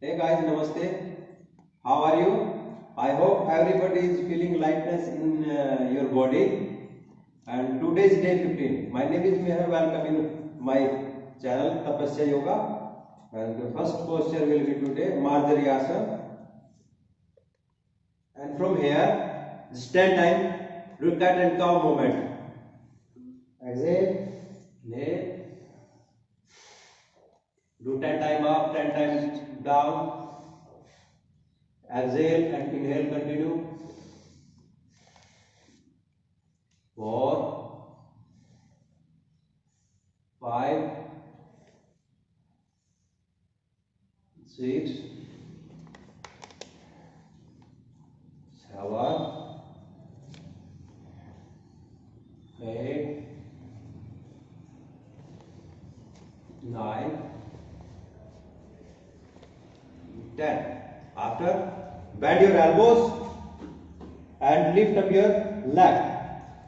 Hey guys, namaste. How are you? I hope everybody is feeling lightness in your body. And today is day 15. My name is Meher. Welcome in my channel Tapasya Yoga. And the first posture will be today Marjari Asana. And from here, just 10 time, do cat and cow movement. Exhale, inhale, do 10 time up, 10 times down. Exhale and inhale, continue. 4, 5, 6, 7, 8, 9, 10. After, bend your elbows and lift up your leg.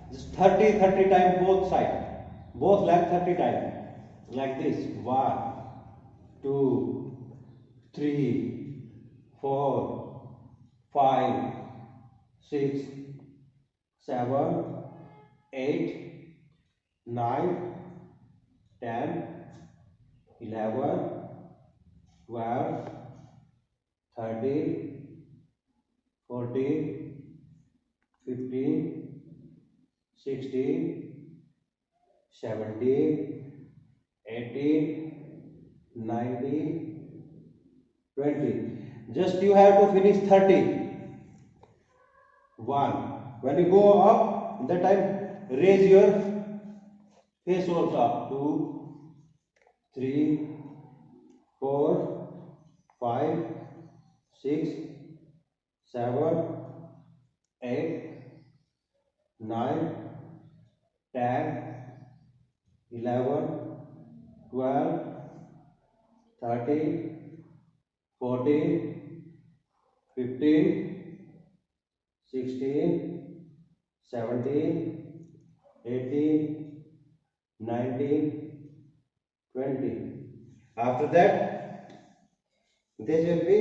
Just 30 times both sides. Both legs 30 times. Like this. 1, 2, 3, 4, 5, 6, 7, 8, 9, 10, 11, 12, 13, 14, 15, 16, 17, 18, 19, 20. Just you have to finish 30. 1. When you go up, that time raise your face also up. 2, 3, 4, 5, 6, 7, 8, 9, 10, 11, 12, 13, 14, 15, 16, 17, 18, 19, 20. After that, this will be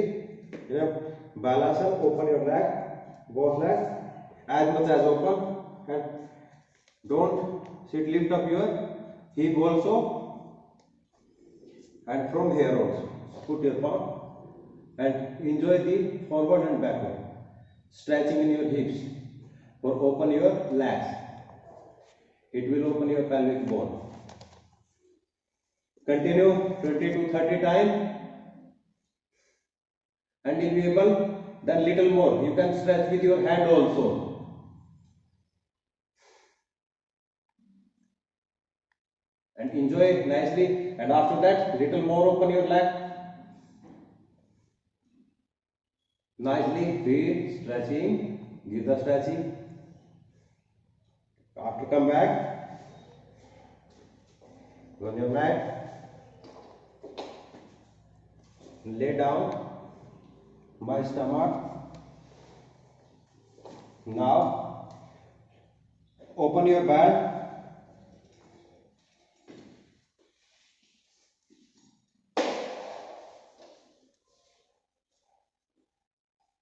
balasana. Open your leg, both legs as much as open, and don't sit. Lift up your hip also, and from here also put your palm and enjoy the forward and backward stretching in your hips. Or open your legs. It will open your pelvic bone. Continue 20 to 30 times. And if you able, then little more. You can stretch with your hand also. And enjoy nicely. And after that, little more open your leg. Nicely, feel stretching. Give the stretching. After come back, go on your mat. Lay down. My stomach. Now, open your bed.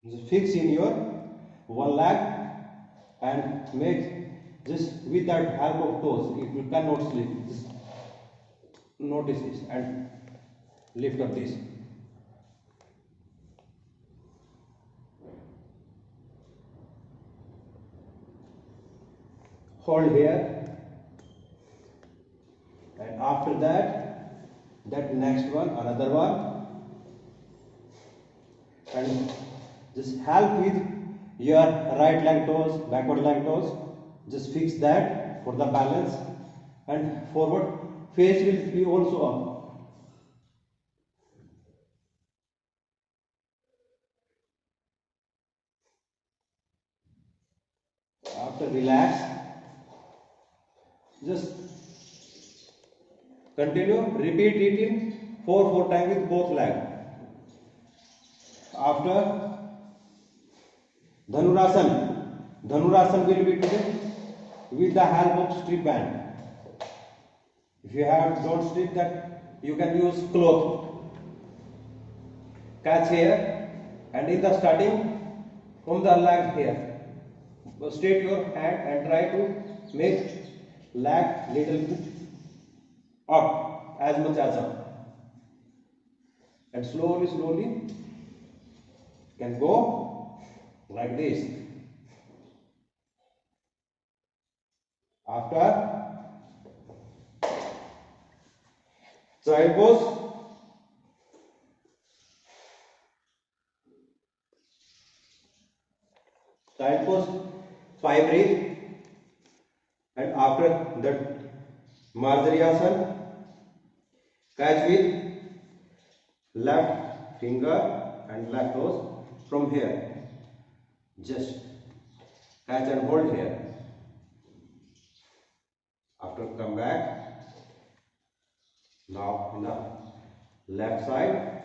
Just fix in your one leg and make just with that help of toes. If you cannot sleep, just notice this and lift up this. Hold here, and after that next one, another one, and just help with your right leg toes, backward leg toes. Just fix that for the balance, and forward face will be also up. After relax, just continue, repeat it in 4 times with both legs. After Dhanurasana will be today with the help of strip band. If you have don't strip, that you can use cloth. catch here, and in the starting from the leg here. So straight your hand and try to make leg little bit up as much as up, and slowly can go like this. After child pose, child pose 5 breath, and after that Marjariasana, catch with left finger and left toes from here, just catch and hold here. After come back, now in the left side,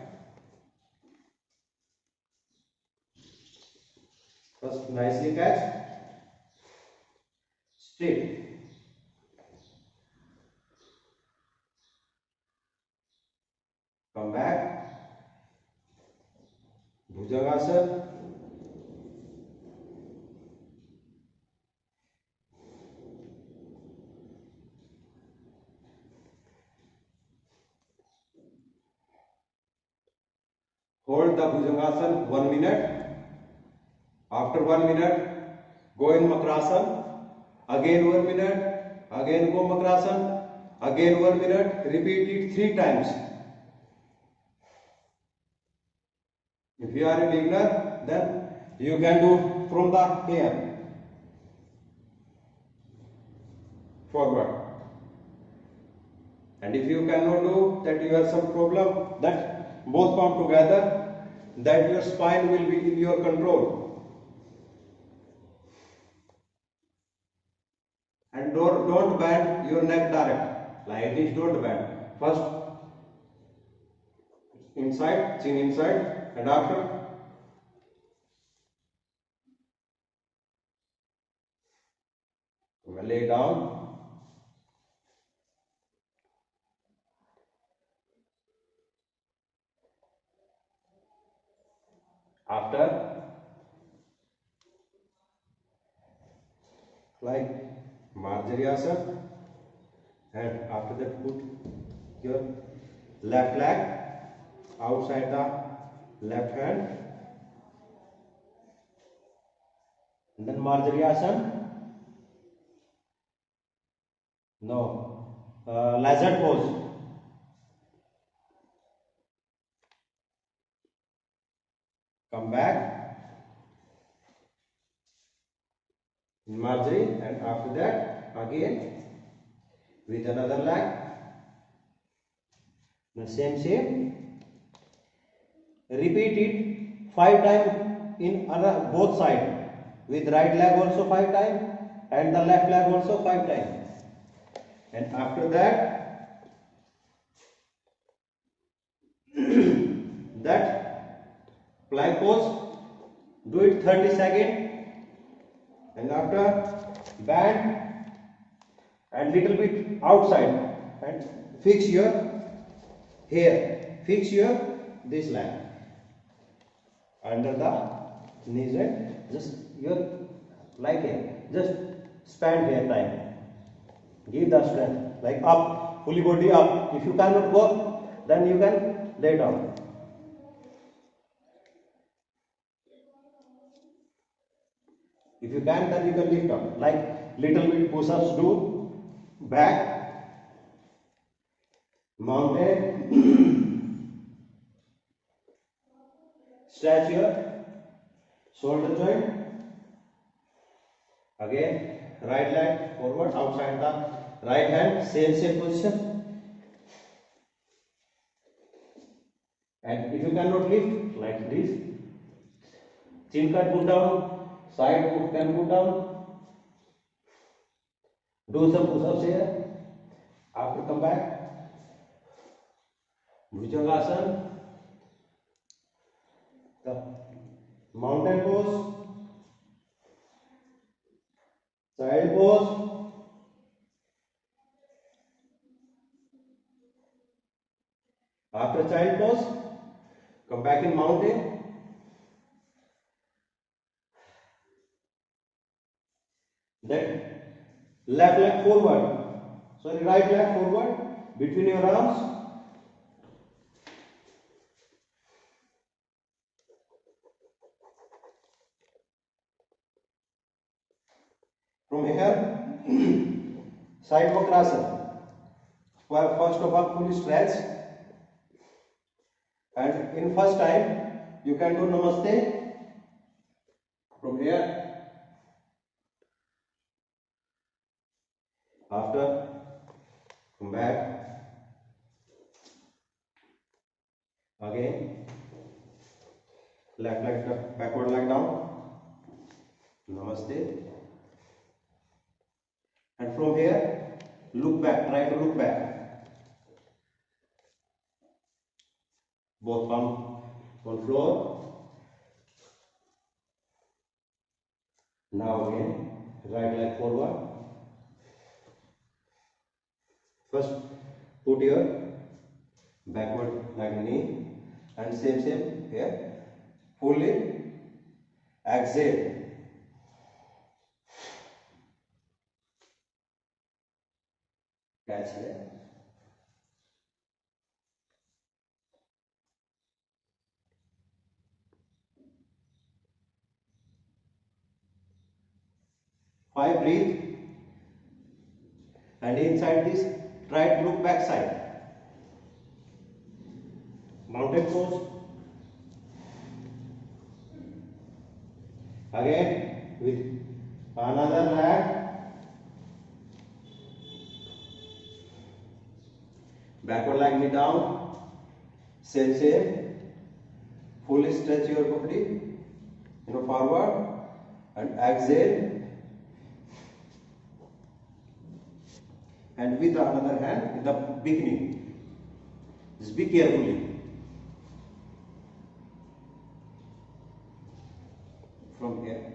first nicely catch, straight, come back, Bhujangasana, hold the Bhujangasana 1 minute. After 1 minute, go in Makrasana. Again 1 minute. Again go Makrasana. Again 1 minute. Repeat it 3 times. If you are a beginner, then you can do from the here forward. And if you cannot do that, you have some problem, that both come together, that your spine will be in your control. And don't bend your neck direct like this. Don't bend. First inside, chin inside, and after lay down. After like Marjariasana, and after that put your left leg outside the left hand, and then Marjariasana. No, lizard pose. Come back, Marjorie, and after that again with another leg, the same. Repeat it 5 times in both sides. With right leg also 5 times, and the left leg also 5 times. And after that, that plank pose, do it 30 seconds, and after bend and little bit outside, and fix your here, fix your this leg under the knees, and just your like here, just span here time. Give the strength, like up, fully body up. If you cannot go, then you can lay down. If you can, then you can lift up, like little bit push-ups do, back, mountain, stretch your shoulder joint, again, right leg forward, outside the right hand, same position. And if you cannot lift, like this, chin can put down, side foot can put down. Do some push-ups here. After come back, Bhujangasana, the mountain pose, child pose, after child pose, Come back in mountain. Then left leg forward. Sorry, right leg forward between your arms. From here, side Vakrasana. First of all, fully stretch. And in first time, you can do Namaste. From here. After, come back. Again. Left leg, backward leg down. Namaste. And from here, look back, try to look back. Both palms on floor. Now again, right leg forward. First, put your backward leg knee and same here. Fully exhale. Catch here. Five, breathe. And inside this, try to look back side. Mountain pose. Again with another leg. Backward leg knee down. Same. Fully stretch your body. Forward and exhale. And with another hand in the beginning. Just be carefully. From here.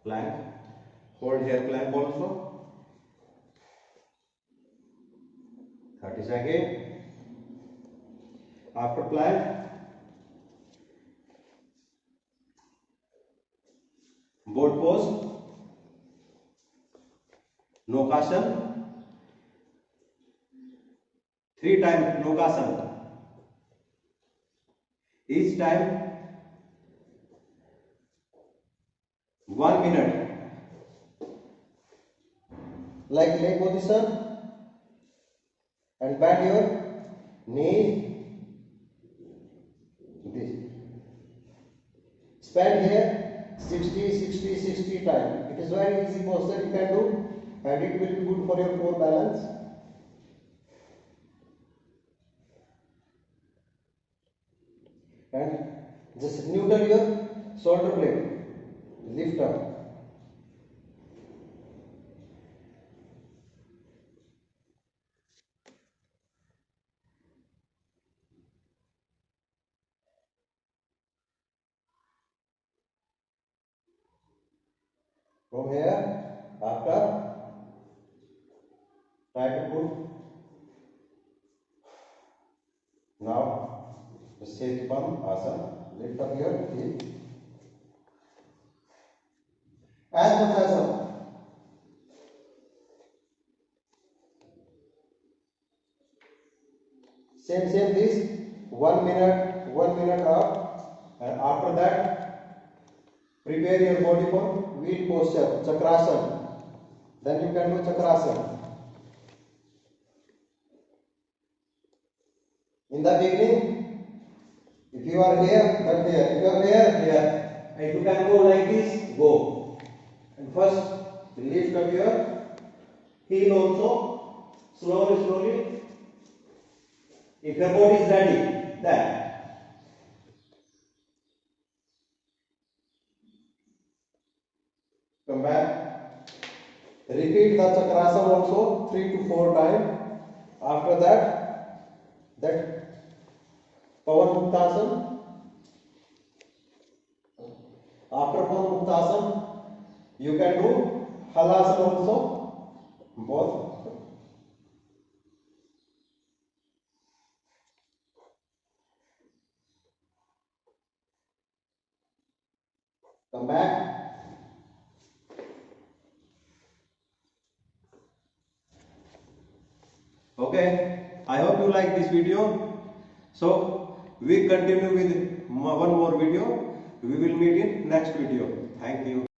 Plank. Hold here, plank also. 30 seconds. After plank, boat pose, Nokasana. 3 times Nokasana. Each time 1 minute. Like leg position. And bend your knee. This. Spend here 60 times. It is very easy posture you can do, and it will be good for your core balance. And just neutral your shoulder blade. Lift up. From here, after, try to put. Now, the Setupam Asana. Lift up your hip. As much as up. Same this. 1 minute up. And after that, prepare your body for wheel posture, Chakrasana. Then you can do Chakrasana. In the beginning, if you are here, then here. If you are here. And you can go like this, go. And first, lift up your heel also, slowly. If your body is ready, then. Come back. Repeat the Chakrasana also 3 to 4 times. After that Pawan Muktasan. After Pawan Muktasan, you can do Halasana also. Both. Come back. Okay, I hope you like this video. So we continue with one more video. We will meet in next video. Thank you.